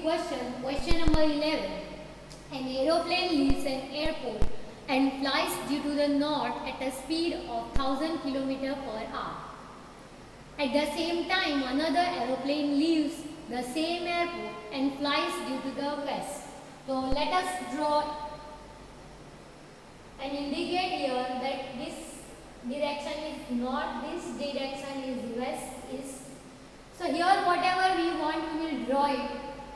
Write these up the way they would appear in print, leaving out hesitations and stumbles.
Question number 11. An aeroplane leaves an airport and flies due to the north at a speed of 1000 km per hour. At the same time, another aeroplane leaves the same airport and flies due to the west. So let us draw and indicate here that this direction is north, this direction is west. So here whatever we want, we will draw it.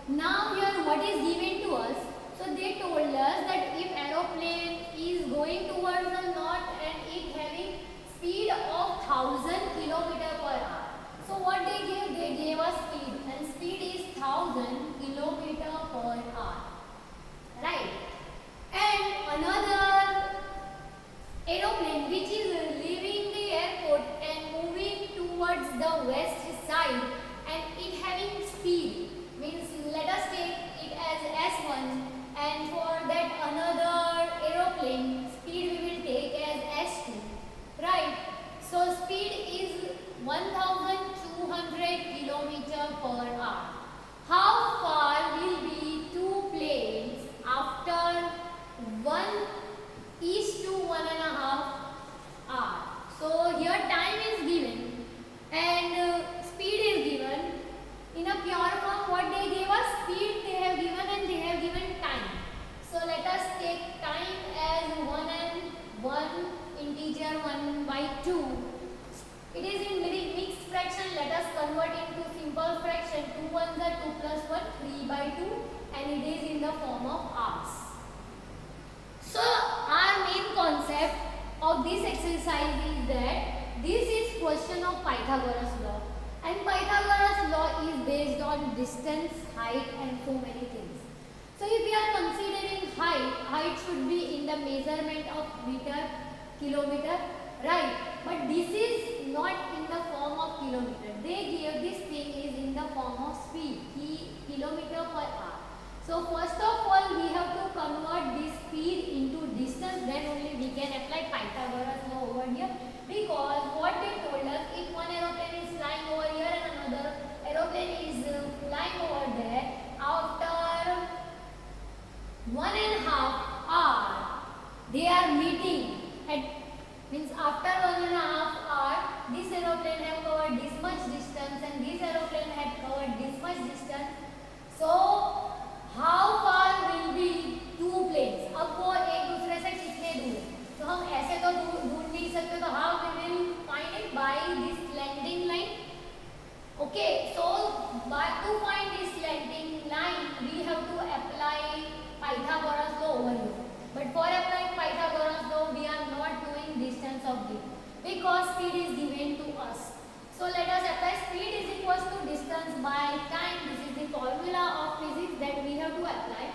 Now here what is given to us? So they told us that if aeroplane is going towards the north and it having speed of 1000 km per hour. So what they gave? They gave us speed, and speed is 1000 km per hour. Right? And another aeroplane which is leaving the airport and moving towards the west side, and it having speed, means let us take it as S1, and for that another aeroplane speed we will take as S2. Right? So speed is 1200 km per hour. How far will be two planes after 1:1.5 hour? So here time is given and speed is given. In a pure form, what they gave us? Speed they have given and they have given time. So let us take time as 1 and 1, integer 1/2. It is in mixed fraction. Let us convert into simple fraction. 2 1s are 2 plus 1, 3/2, and it is in the form of hours. So our main concept of this exercise is that this is question of Pythagoras law, and Pythagoras law is based on distance, height, and so many things. So if we are considering height should be in the measurement of meter, kilometer, right? But this is not in the form of kilometer. They gave this thing is in the form of speed, kilometer per hour. So first of all, we have to convert this speed into distance. Then only we can apply Pythagoras law over here. Because what they told us, if one aeroplane is flying over here and another aeroplane is flying over there, after 1.5 hour, they are meeting at, means after 1.5 hour, this aeroplane have covered this much distance and this aeroplane had covered this much distance. So how far will be two planes? अब वो एक दूसरे से कितने दूर है? तो हम ऐसे तो ढूंढ नहीं सकते, तो how we will find it? By this landing line. Okay, so to find this landing line, we have to apply Pythagoras law over here. But for applying Pythagoras law, we are not doing distance of given because speed is given to us. So let us apply speed is equals to distance by time. This is the formula of physics that we have to apply.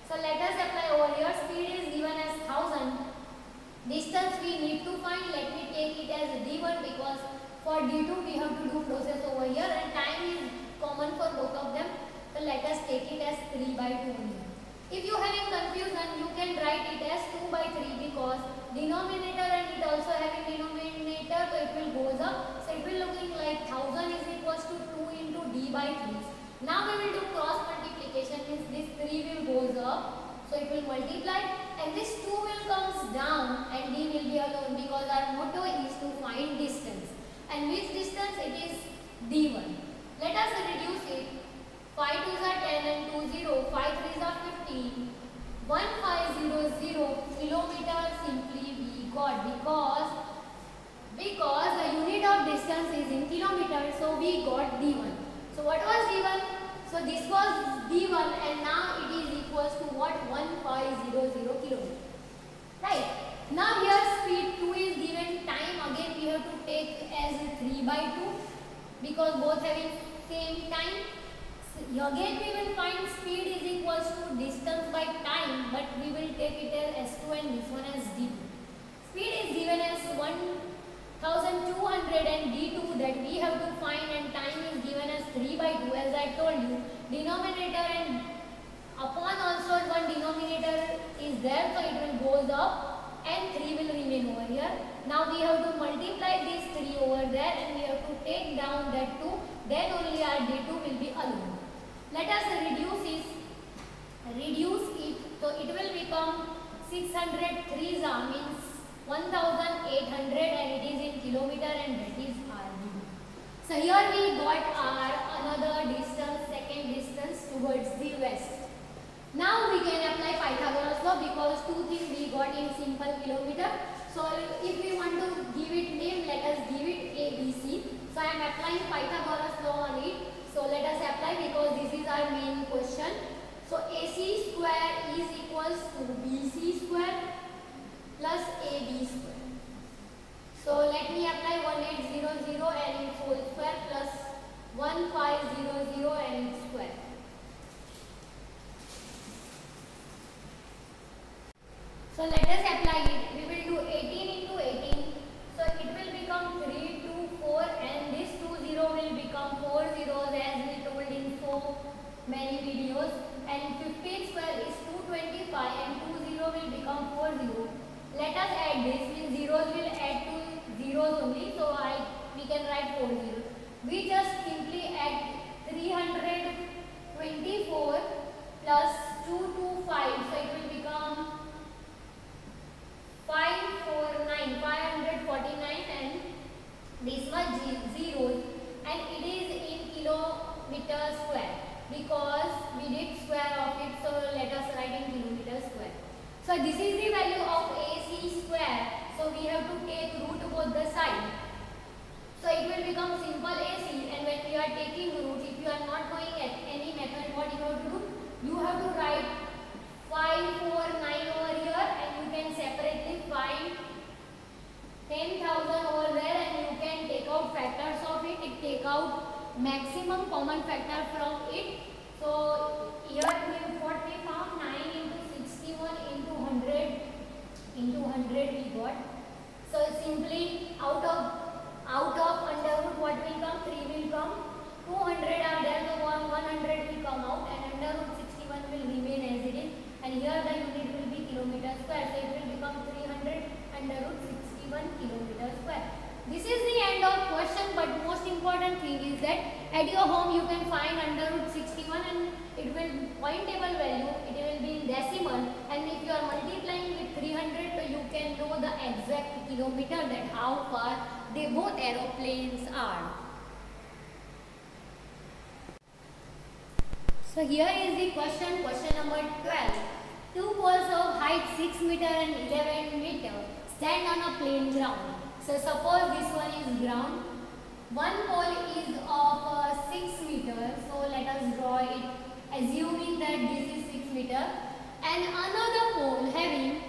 So let us apply over here. Speed is given as 1000. Distance we need to find. Let me take it as d1 because for d2 we have to do process over here, and time is common for both of them. So let us take it as 3/2 only. If you having confusion, you can write it as 2/3 because denominator and it also having denominator, so it will goes up. So it will looking like 1000 is equals to 2 into d/3. Now we will do cross multiplication, means this 3 will goes up, so it will multiply, and this 2 will comes down and d will be alone because our motto is to find distance. And which distance? It is d1. Let us reduce it. 5 2s are 10 and 2 0, 5 3s are 15, 1500 kilometer simply we got because the unit of distance is in kilometers, so we got d1. So what was d1? So this was d1 and now it is equals to what? 1500 kilometers. Right? Now here speed 2 is given, time again we have to take as 3/2 because both having same time. Again we will find speed is equals to distance by time, but we will take it as S2 and this one as D2. Speed is given as 1200 and D2 that we have to find, and time is given as 3/2 as I told you. Denominator and upon also one denominator is there, so it will goes up and 3 will remain over here. Now we have to multiply these 3 over there and we have to take down that 2, then only our D2 will be alone. Let us reduce this become 603 means 1800, and it is in kilometer, and that is RB. So here we got our another distance, second distance towards the west. Now we can apply Pythagoras law because two things we got in simple kilometer. So if we want to give it name, let us give it ABC. So I am applying Pythagoras law on it. So let us apply because this is our main question. So AC square is equals to BC square plus AB square. So let me apply 1800 and its whole square plus 1500 and its square. So let us apply it. We will do 18 into 18. So it will become 324, and this 20 will become 4 zeros as we told in so many videos. And 15 square is 225, and 20 will become 40. Let us add this, means zeros will add to zeros only. So we can write 40. We just simply add 324 plus 225. So it will become 549, and this much zeros, and it is in kilometer square because we did square of it. So let us write in kilometer square. So this is the value of AC square. So we have to take root both the side. So it will become simple AC, and when we are taking root, if you are not going at any method, what you have to do? You have to write 549 over here, and you can separately find 10,000 over there, and you can take out factors of it, take out maximum common factor from it. So here what we found, 9 into 61 into 100 we got. So simply out of under root what will come? 3 will come. 200 are there, so 100 will come out, and under root 61 will remain as it is. And here the unit will be kilometer square, so it will become 300 under root 61 kilometer square. This is the end of question, but most important thing is that at your home you can find under root 61, and it will pointable value, it will be in decimal, and if you are multiplying with 300, so you can know the exact kilometer, that how far they both aeroplanes are. So here is the question number 12. Two poles of height 6 meter and 11 meter stand on a plain ground. So suppose this one is ground. One pole is of 6 meter. So let us draw it, assuming that this is 6 meter. And another pole having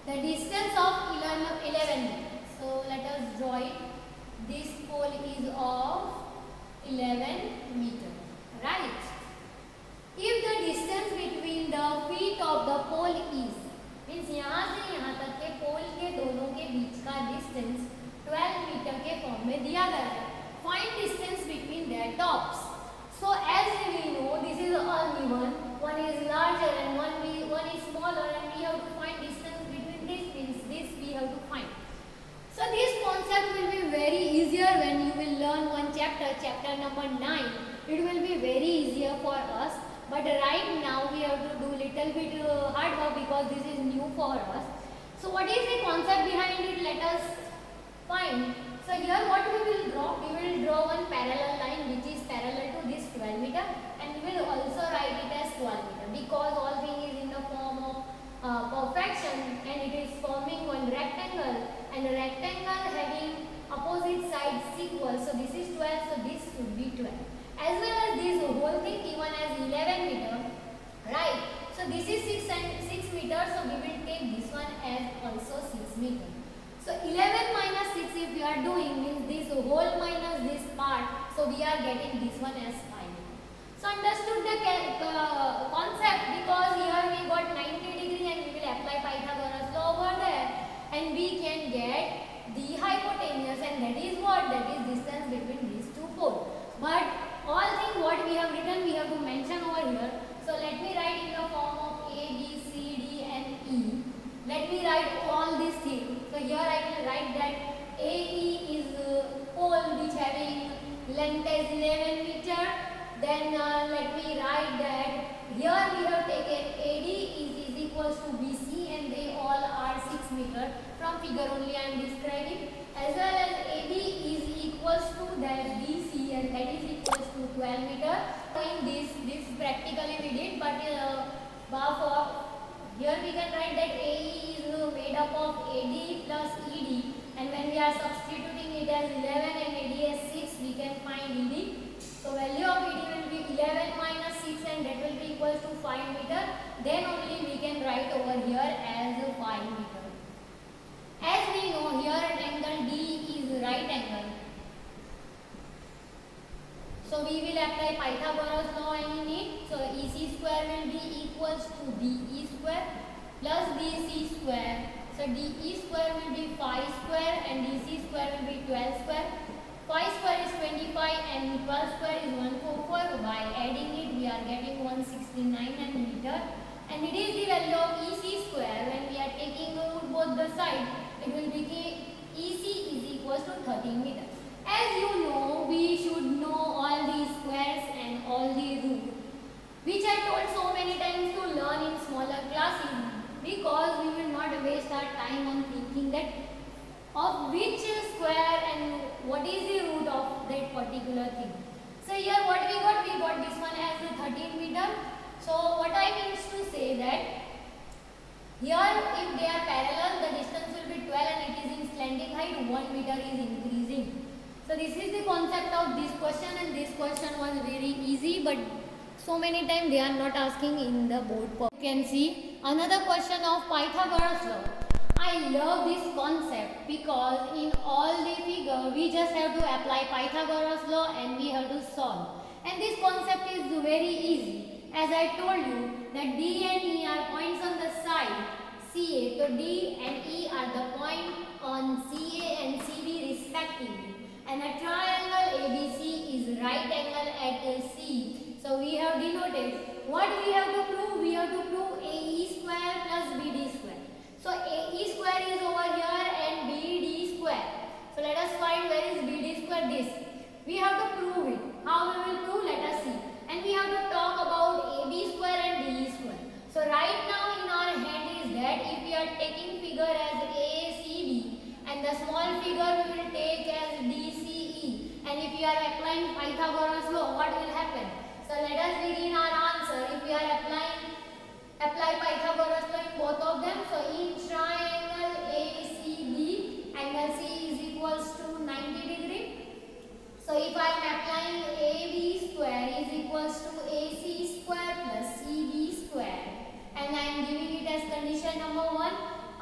the distance of 11 meter. So let us draw it. This pole is of 11 meter. Right? If the distance between the feet of the pole is, means यहाँ से यहाँ तक के पोल के दोनों के बीच का distance 12 metre के फॉर्म में दिया गया है. Find distance between their tops. So as we know, this is uneven. One is larger and one is smaller, and we have to find distance between these means this we have to find. So this concept will be very easier when you will learn one chapter number 9. It will be very easier for us. But right now we have to do little bit hard work because this is new for us. So what is the concept behind it? Let us find. So here what we will draw? We will draw one parallel line which is parallel to this 12 meter, and we will also write it as 12 meter because all thing is in the form of perfection, and it is forming one rectangle, and a rectangle having opposite sides equal. So this is 12, so this should be 12. As well as this whole thing given as 11 meter, right? So this is 6 meters, so we will take this one as also 6 meter. So 11 minus 6 if we are doing means this whole minus this part, so we are getting this one as 5 meter. So understood the concept, because here we got 90 degree and we will apply Pythagoras law over there, and we can get the hypotenuse, and that is what? That is distance between these two poles. But all things what we have written we have to mention over here. So let me write in the form of A, B, C, D and E. Let me write all these things. So here I will write that AE is pole which having length as 11 meter, Doing this practically we did, but for here we can write that AE is made up of AD plus ED, and when we are substituting it as 11 and AD as 6, we can find ED. So value of ED will be 11 minus 6, and that will be equal to 5 meter. Then only we can write over here as 5 meter. As we know here angle D is right angle. So we will apply Pythagoras law in it. So EC square will be equals to DE square plus BC square. So DE square will be 5 square and DC square will be 12 square. 5 square is 25 and 12 square is 144. By adding it we are getting 169 meter. And it is the value of EC square. When we are taking out both the sides, it will become EC is equals to 13 meter. As you know, we should know all these squares and all the roots, which I told so many times to learn in smaller classes, because we will not waste our time on thinking that of which square and what is the root of that particular thing. So here what we got this one as a 13 meter. So what I means to say that here if they are parallel, the distance will be 12 and it is in slanting height, 1 meter is increasing. So this is the concept of this question, and this question was very easy, but so many times they are not asking in the board. You can see another question of Pythagoras law. I love this concept because in all the figure we just have to apply Pythagoras law and we have to solve. And this concept is very easy. As I told you that D and E are points on the side CA. So D and E are the point on CA and CD respectively. And a triangle ABC is right angle at C. So we have denoted what we have to prove. We have to prove AE square plus BD square. So AE square is over here and BD square. So let us find where is BD square. This we have to prove it. How we will prove? Let us see. And we have to talk about AB square and DE square. So right now in our hand is that if we are taking figure as ACD and the small figure we will take as DCE, and if we are applying Pythagoras law, what will happen? So let us begin our answer. If we are apply Pythagoras law in both of them, so in triangle ACD, angle C is equals to 90 degree. So if I am applying AB square is equals to AC square plus CB square, and I am giving it as condition number 1.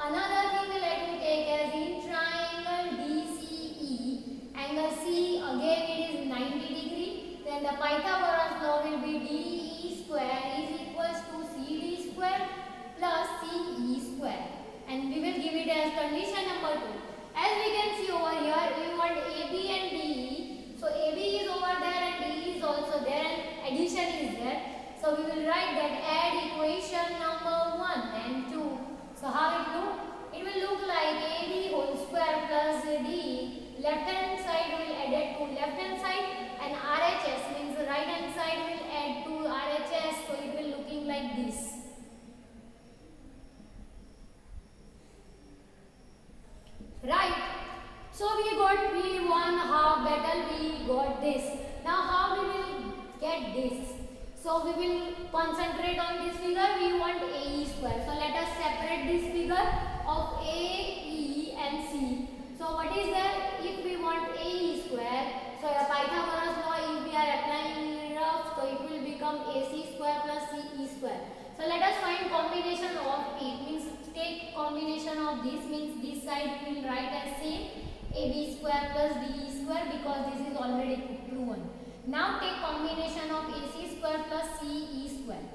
Another thing let me take as in triangle DCE, angle C again it is 90 degree. Then the Pythagoras law will be DE square is equals to CD square plus CE square, and we will give it as condition number 2. As we can see over here, we want AB and DE. So AB is over there and DE is also there and addition is there. So we will write that add equation number 1 and 2. So how it look? It will look like AB whole square plus DE. Left hand side will add it to left hand side, and RHS means the right hand side will add to RHS. So it will looking like this. Right. So we won half battle, we got this. Now how we will get this? So we will concentrate on this figure. We want AE square. So let us separate this figure of A, E and C. So what is there? If we want AE square, so a Pythagoras law if we are applying rough, so it will become AC square plus CE square. So let us find combination of it. Means take combination of this, means this side we will write as same AB square plus DE square because this is already proven. Now take combination of AC square plus CE square.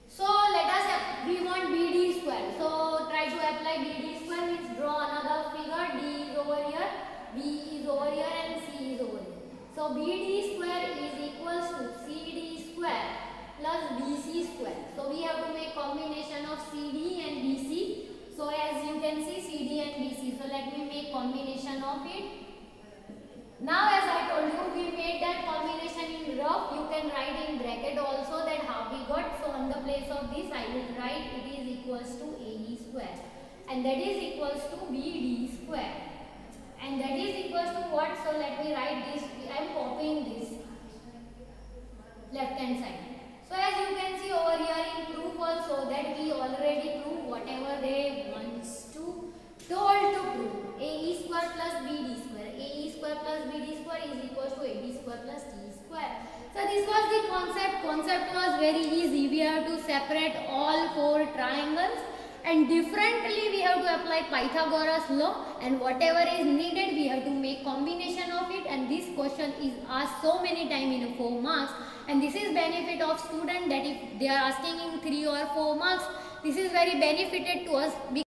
So let us we want BD square. So try to apply BD square, means draw another figure. D is over here, B is over here and C is over here. So BD square is equals to CD square plus BC square. So we have to make combination of CD and BC. So as you can see CD and BC. So let me make combination of it. Now as I told you, we made that combination in rough. You can write in bracket also that how we got. So on the place of this I will write it is equals to AE square. And that is equals to BD square. And that is equals to what? So let me write this. I am copying this. square is equal to AD square plus T square. So this was the concept. Concept was very easy. We have to separate all four triangles and differently we have to apply Pythagoras law, and whatever is needed we have to make combination of it, and this question is asked so many times in 4 marks, and this is benefit of student that if they are asking in 3 or 4 marks, this is very benefited to us.